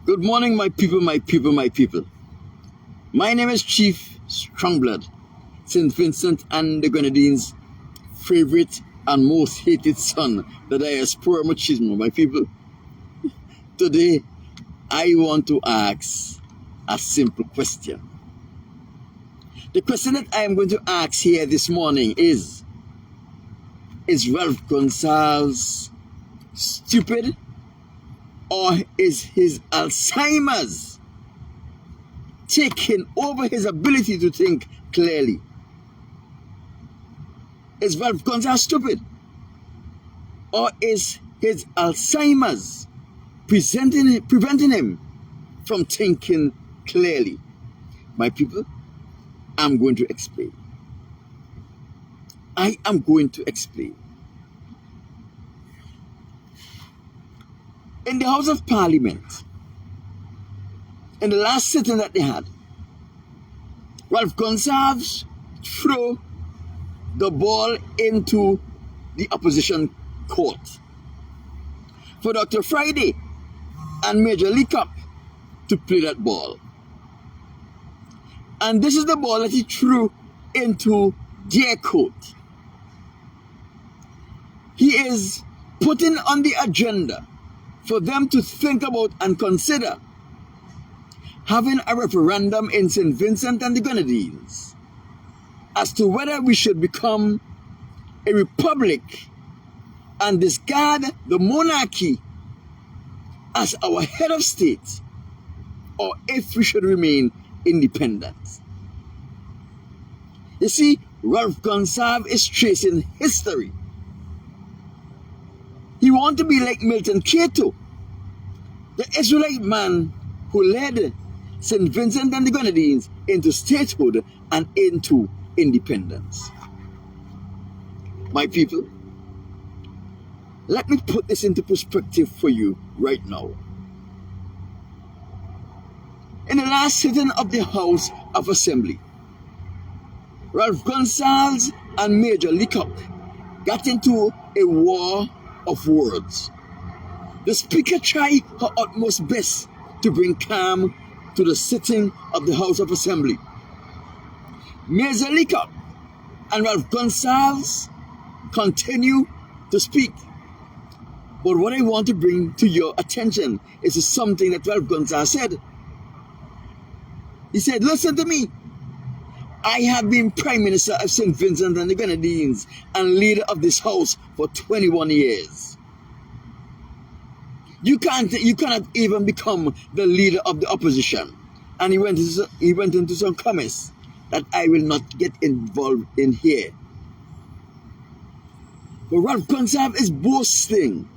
Good morning, my people, my people, my people. My name is Chief Strongblood, St. Vincent and the Grenadines' favorite and most hated son, the diaspora machismo, my people. Today, I want to ask a simple question. The question that I am going to ask here this morning is Ralph Gonsalves stupid, or is his Alzheimer's taking over his ability to think clearly? Is Ralph Gonsalves stupid, or is his Alzheimer's preventing him from thinking clearly? My people, I'm going to explain. I am going to explain. In the House of Parliament, in the last sitting that they had, Ralph Gonsalves threw the ball into the opposition court for Dr. Friday and Major Leacup to play that ball. And this is the ball that he threw into their court. He is putting on the agenda for them to think about and consider having a referendum in St. Vincent and the Grenadines as to whether we should become a republic and discard the monarchy as our head of state, or if we should remain independent. You see, Ralph Gonsalves is tracing history. He wants to be like Milton Cato, the Israelite man who led St. Vincent and the Grenadines into statehood and into independence. My people, let me put this into perspective for you right now. In the last sitting of the House of Assembly, Ralph Gonsalves and Major Leacup got into a war of words. The Speaker tried her utmost best to bring calm to the sitting of the House of Assembly. Major Leacup and Ralph Gonsalves continue to speak. But what I want to bring to your attention is something that Ralph Gonsalves said. He said, listen to me. I have been Prime Minister of St. Vincent and the Grenadines and leader of this house for 21 years. You cannot even become the leader of the opposition. And he went into some comments that I will not get involved in here. But Ralph Gonsalves is boasting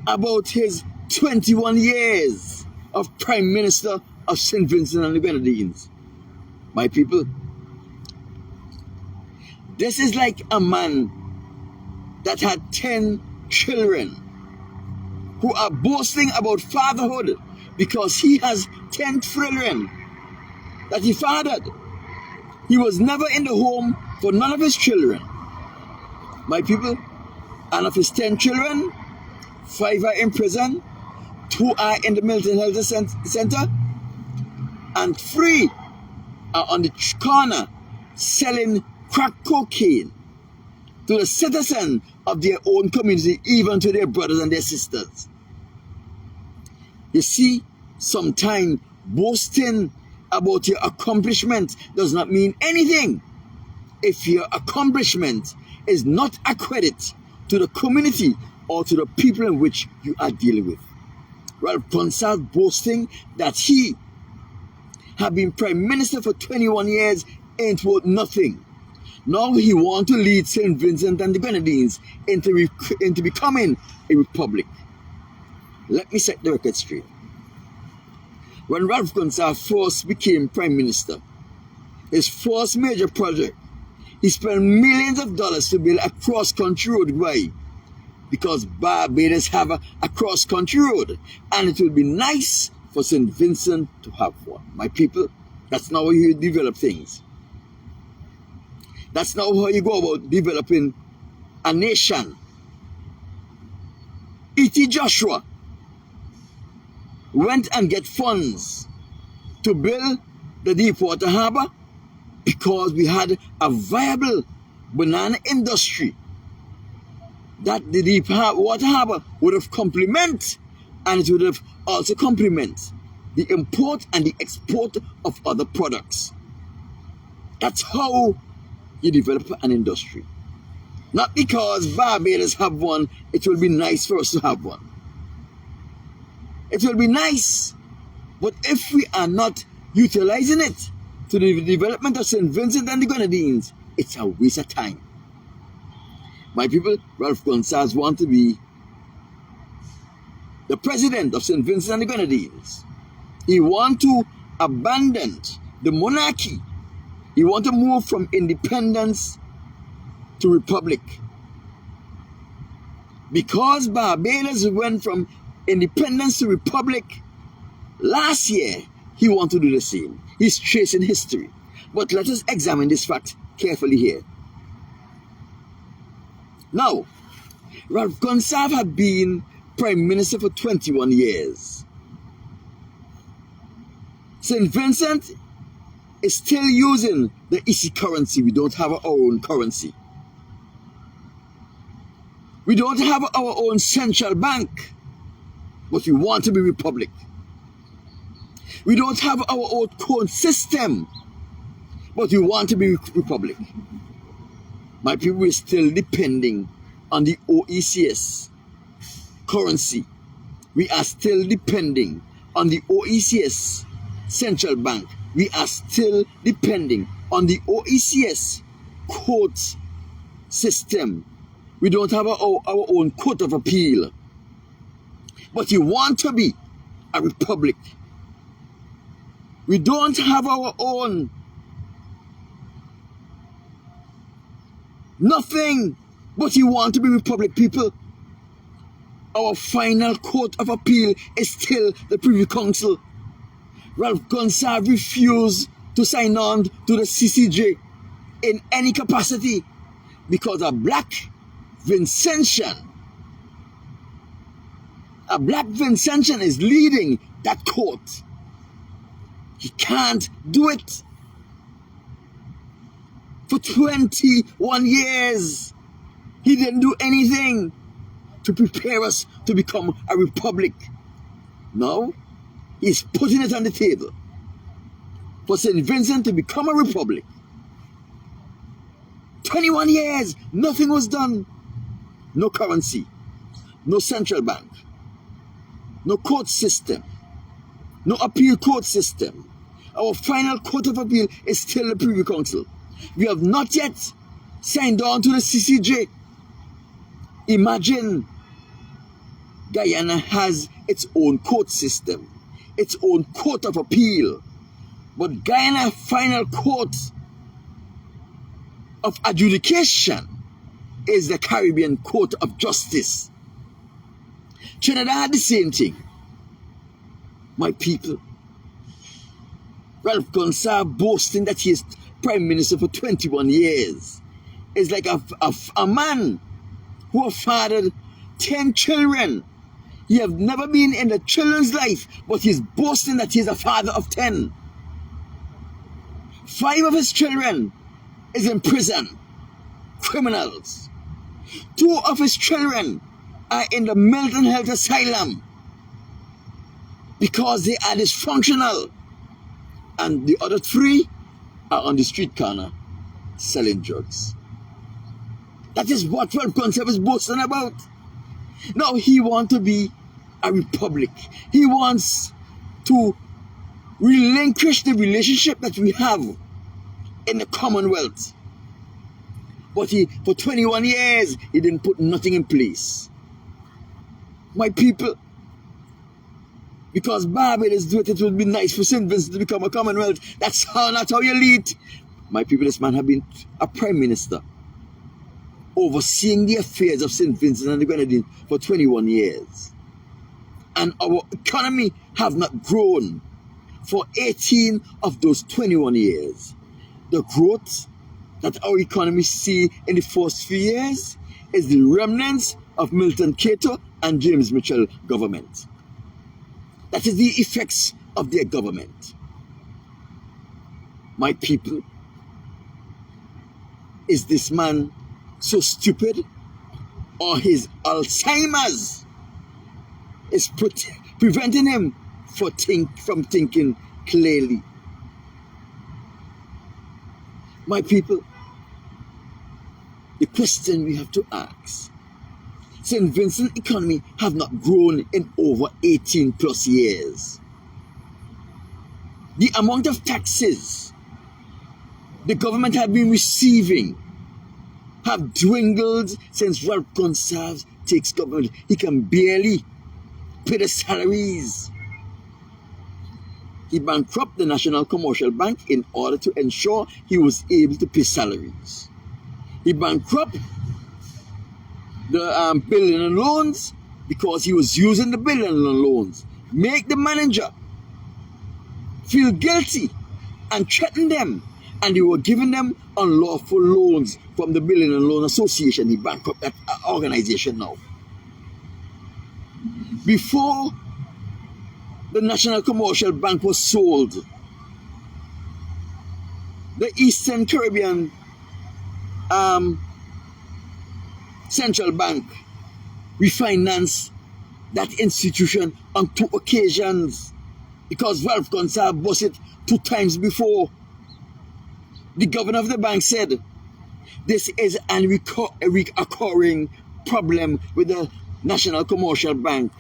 about his 21 years of Prime Minister of St. Vincent and the Grenadines. My people, this is like a man that had 10 children who are boasting about fatherhood because he has 10 children that he fathered. He was never in the home for none of his children. My people, and of his 10 children, 5 are in prison, 2 are in the Milton Health Center, and 3 are on the corner selling crack cocaine to the citizens of their own community, even to their brothers and their sisters. You see, sometimes boasting about your accomplishment does not mean anything if your accomplishment is not a credit to the community or to the people in which you are dealing with. Ralph Gonsalves boasting that he had been Prime Minister for 21 years ain't worth nothing. Now he wants to lead St. Vincent and the Grenadines into becoming a republic. Let me set the record straight. When Ralph Gonsalves first became Prime Minister, his first major project, he spent millions of dollars to build a cross-country road. Why? Because Barbados have a cross-country road, and it will be nice for St. Vincent to have one. My people, that's not how you develop things. That's not how you go about developing a nation. E.T. Joshua went and get funds to build the Deepwater Harbor because we had a viable banana industry that the Deepwater Harbor would have complement, and it would have also complement the import and the export of other products. That's how you develop an industry. Not because Barbados have one, it will be nice for us to have one. It will be nice, but if we are not utilizing it to the development of St. Vincent and the Grenadines, it's a waste of time. My people, Ralph Gonsalves want to be the president of St. Vincent and the Grenadines. He wants to abandon the monarchy. He wants to move from independence to republic. Because Barbados went from independence to republic last year, he wants to do the same. He's tracing history. But let us examine this fact carefully here. Now, Ralph Gonsalves had been Prime Minister for 21 years. St. Vincent is still using the EC currency. We don't have our own currency. We don't have our own central bank, but we want to be republic. We don't have our own court system, but we want to be republic. My people are still depending on the OECS currency. We are still depending on the OECS central bank. We are still depending on the OECS court system. We don't have our own court of appeal. But we want to be a republic. We don't have our own nothing, but you want to be republic, people. Our final court of appeal is still the Privi Council. Ralph Gonsalves refused to sign on to the CCJ in any capacity because a black Vincentian is leading that court. He can't do it. For 21 years, he didn't do anything to prepare us to become a republic. Now, he's putting it on the table for St. Vincent to become a republic. 21 years, nothing was done. No currency, no central bank, no court system, no appeal court system. Our final court of appeal is still the Privi Council. We have not yet signed on to the CCJ. Imagine Guyana has its own court system, its own court of appeal, but Guyana final court of adjudication is the Caribbean Court of Justice. Trinidad, the same thing. My people, Ralph Gonsalves boasting that he is Prime Minister for 21 years is like a man who have fathered 10 children. He have never been in the children's life, but he's boasting that he's a father of 10. 5 of his children is in prison, criminals. 2 of his children are in the mental health asylum because they are dysfunctional. And the other 3 are on the street corner selling drugs. That is what Ralph Gonsalves is boasting about. Now he wants to be a republic. He wants to relinquish the relationship that we have in the Commonwealth. But for 21 years, he didn't put nothing in place. My people, because Barbados do it, it would be nice for St. Vincent to become a Commonwealth. That's not how you lead. My people, this man have been a Prime Minister overseeing the affairs of St. Vincent and the Grenadines for 21 years. And our economy have not grown for 18 of those 21 years. The growth that our economy see in the first few years is the remnants of Milton Cato and James Mitchell government. That is the effects of their government. My people, is this man so stupid, or his Alzheimer's is preventing him from thinking clearly? My people, the question we have to ask, St. Vincent economy have not grown in over 18 plus years. The amount of taxes the government have been receiving have dwindled since Ralph Gonsalves takes government. He can barely pay the salaries. He bankrupted the National Commercial Bank in order to ensure he was able to pay salaries. He bankrupted the building loans because he was using the building loans. Make the manager feel guilty and threaten them. And they were giving them unlawful loans from the Building and Loan Association. He bankrupted that organization now. Before the National Commercial Bank was sold, the Eastern Caribbean Central Bank refinanced that institution on 2 occasions because Ralph Gonsalves bought it 2 times before. The governor of the bank said, this is a recurring problem with the National Commercial Bank.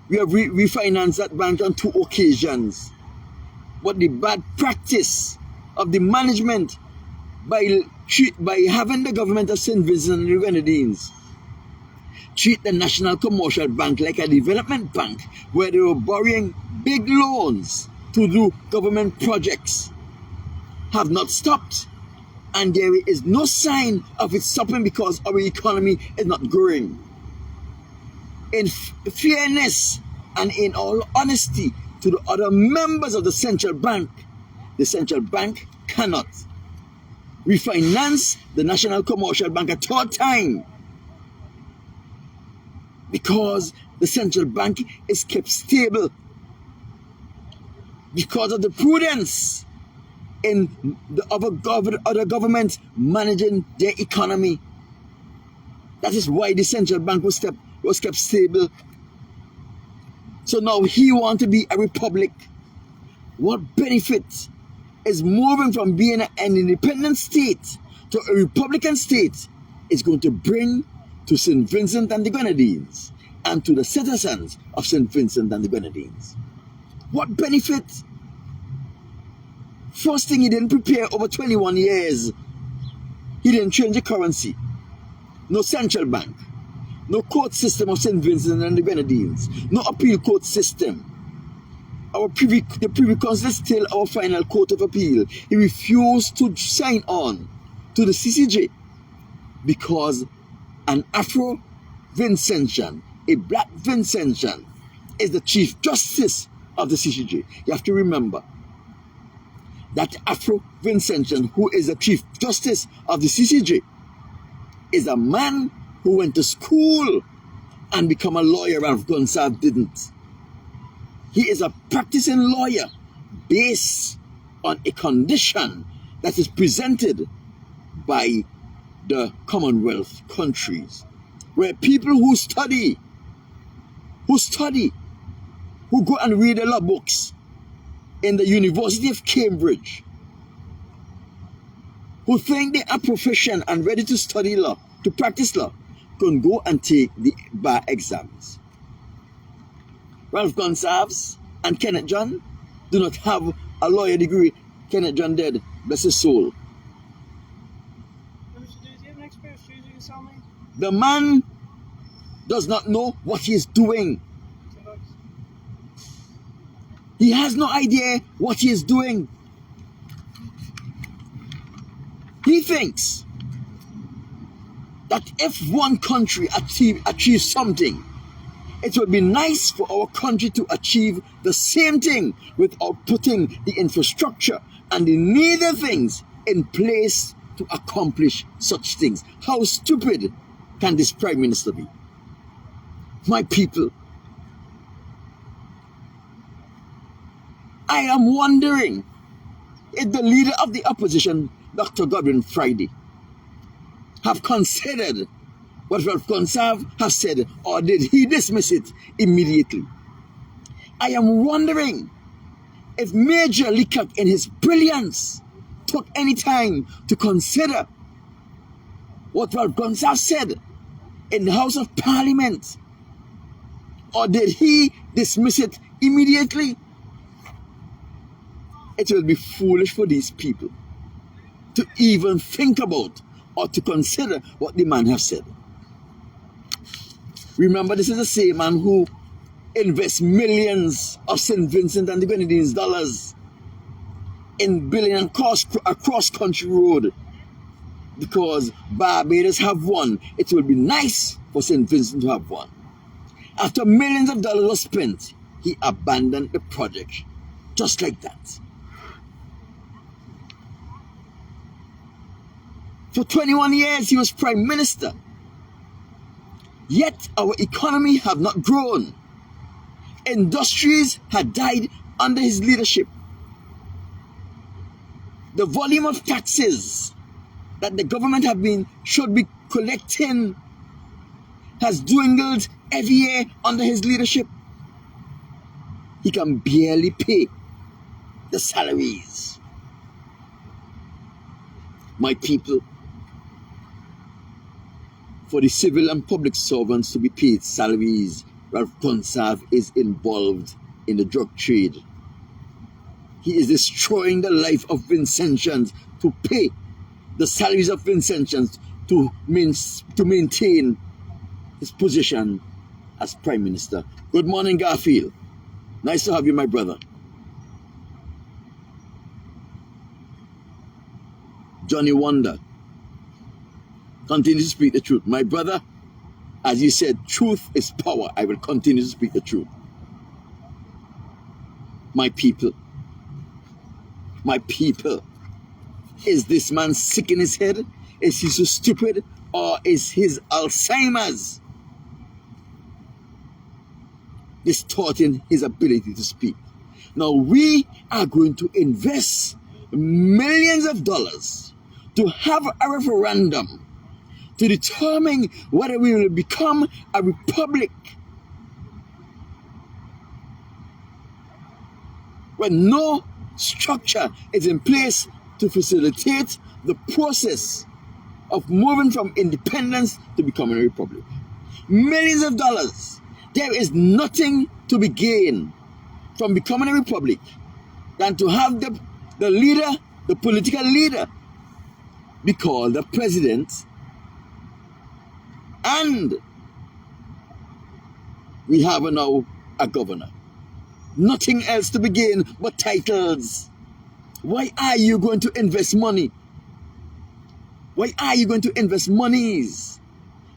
We have refinanced that bank on 2 occasions. But the bad practice of the management by having the government of St. Vincent and the Grenadines treat the National Commercial Bank like a development bank where they were borrowing big loans to do government projects have not stopped, and there is no sign of it stopping because our economy is not growing. In fairness and in all honesty to the other members of the central bank cannot refinance the National Commercial Bank a 3rd time because the central bank is kept stable because of the prudence in the other governments managing their economy. That is why the central bank was kept stable. So now he wants to be a republic. What benefit is moving from being an independent state to a republican state is going to bring to St. Vincent and the Grenadines and to the citizens of St. Vincent and the Grenadines? What benefit? First thing, he didn't prepare over 21 years. He didn't change the currency. No central bank. No court system of St. Vincent and the Grenadines. No appeal court system. The Privi Council is still our final court of appeal. He refused to sign on to the CCJ because an Afro-Vincentian, a black Vincentian, is the Chief Justice of the CCJ. You have to remember that Afro-Vincentian, who is the Chief Justice of the CCJ, is a man who went to school and become a lawyer. Ralph Gonsalves didn't. He is a practicing lawyer based on a condition that is presented by the Commonwealth countries, where people who study, who go and read the law books in the University of Cambridge, who think they are proficient and ready to study law, to practice law, can go and take the bar exams. Ralph Gonsalves and Kenneth John do not have a lawyer degree. Kenneth John dead, bless his soul. The man does not know what he is doing. He has no idea what he is doing. He thinks that if one country achieves something, it would be nice for our country to achieve the same thing without putting the infrastructure and the needed things in place to accomplish such things. How stupid can this Prime Minister be? My people, I am wondering if the leader of the opposition, Dr. Godwin Friday, have considered what Ralph Gonsalves has said, or did he dismiss it immediately? I am wondering if Major Leacock in his brilliance took any time to consider what Ralph Gonsalves said in the House of Parliament, or did he dismiss it immediately? It will be foolish for these people to even think about or to consider what the man has said. Remember, this is the same man who invests millions of St. Vincent and the Grenadines dollars in building a cross-country road because Barbados have won. It will be nice for St. Vincent to have won. After millions of dollars were spent, he abandoned the project just like that. For 21 years, he was Prime Minister. Yet our economy have not grown. Industries had died under his leadership. The volume of taxes that the government should be collecting has dwindled every year under his leadership. He can barely pay the salaries. My people, for the civil and public servants to be paid salaries, Ralph Gonsalves is involved in the drug trade. He is destroying the life of Vincentians to pay the salaries of Vincentians to maintain his position as Prime Minister. Good morning, Garfield. Nice to have you, my brother. Johnny Wonder. Continue to speak the truth. My brother, as you said, truth is power. I will continue to speak the truth. My people, is this man sick in his head? Is he so stupid? Or is his Alzheimer's distorting his ability to speak? Now we are going to invest millions of dollars to have a referendum to determine whether we will become a republic when no structure is in place to facilitate the process of moving from independence to becoming a republic. Millions of dollars. There is nothing to be gained from becoming a republic than to have the leader, the political leader, be called the president, and we have now a governor. Nothing else to be gained but titles. Why are you going to invest money? Why are you going to invest monies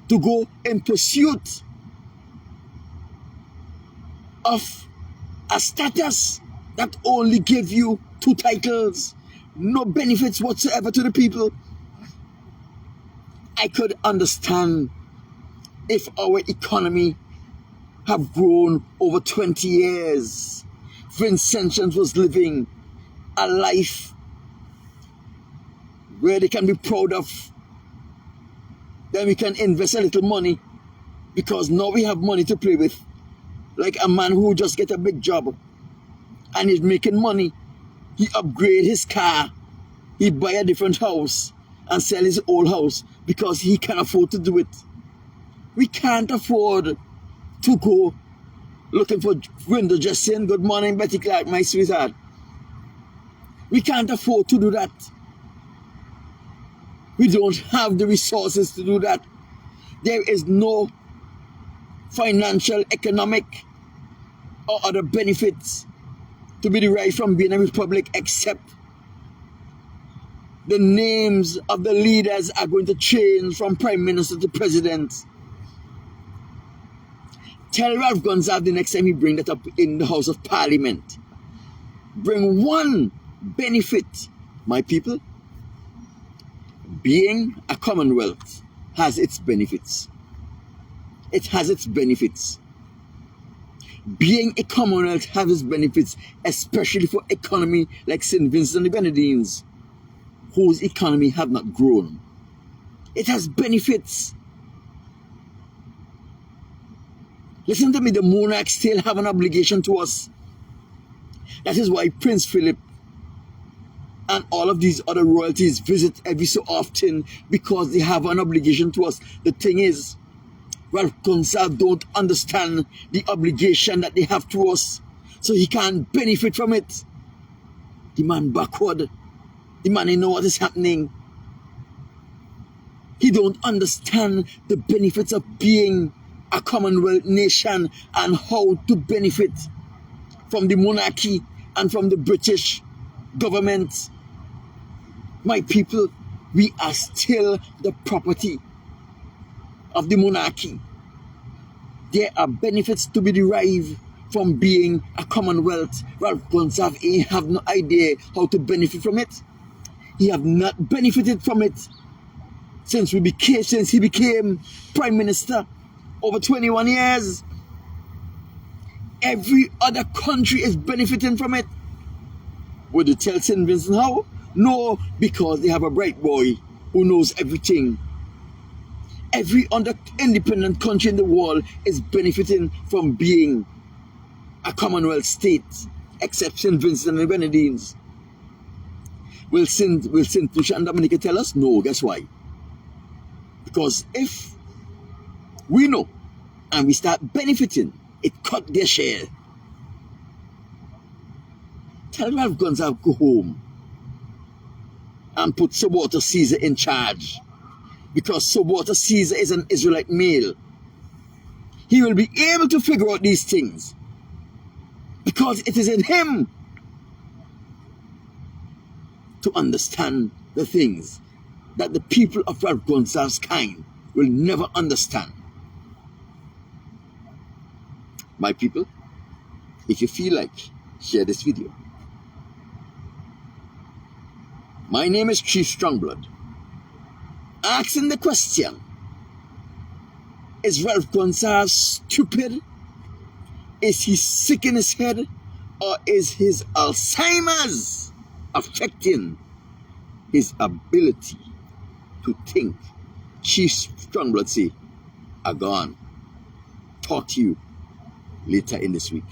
to go in pursuit of a status that only gives you 2 titles, no benefits whatsoever to the people? I could understand if our economy have grown over 20 years. Vincentians was living a life where they can be proud of. Then we can invest a little money because now we have money to play with. Like a man who just get a big job and is making money. He upgrade his car. He buy a different house and sell his old house because he can afford to do it. We can't afford to go looking for window dressing. Good morning, Betty Clark, my sweetheart. We can't afford to do that. We don't have the resources to do that. There is no financial, economic, or other benefits to be derived from being a republic except the names of the leaders are going to change from prime minister to president. Tell Ralph Gonsalves the next time he bring that up in the House of Parliament. Bring one benefit, my people. Being a commonwealth has its benefits. It has its benefits. Being a Commonwealth has its benefits, especially for economy like St. Vincent and the Grenadines, whose economy have not grown. It has benefits. Listen to me, the monarchs still have an obligation to us. That is why Prince Philip and all of these other royalties visit every so often, because they have an obligation to us. The thing is, Ralph Gonsalves don't understand the obligation that they have to us, so he can't benefit from it. The man backward. The man ain't know what is happening. He don't understand the benefits of being a Commonwealth nation and how to benefit from the monarchy and from the British government. My people, we are still the property of the monarchy. There are benefits to be derived from being a Commonwealth. Ralph Gonsalves ain't have no idea how to benefit from it. He have not benefited from it since he became Prime Minister over 21 years. Every other country is benefiting from it. Would you tell St. Vincent how? No, because they have a bright boy who knows everything. Every other independent country in the world is benefiting from being a Commonwealth state, except St. Vincent and the Grenadines. Will St. Lucia and Dominica tell us? No, guess why? Because if we know and we start benefiting, it cut their share. Tell Ralph Gonsalves go home and put Sir Walter Caesar in charge, because Sir Walter Caesar is an Israelite male. He will be able to figure out these things, because it is in him to understand the things that the people of Ralph Gonsalves' kind will never understand. My people, if you feel like, share this video. My name is Chief Strongblood. Asking the question, is Ralph Gonsalves stupid? Is he sick in his head? Or is his Alzheimer's affecting his ability to think? Chief Strongblood say, are gone. Talk to you later in this week.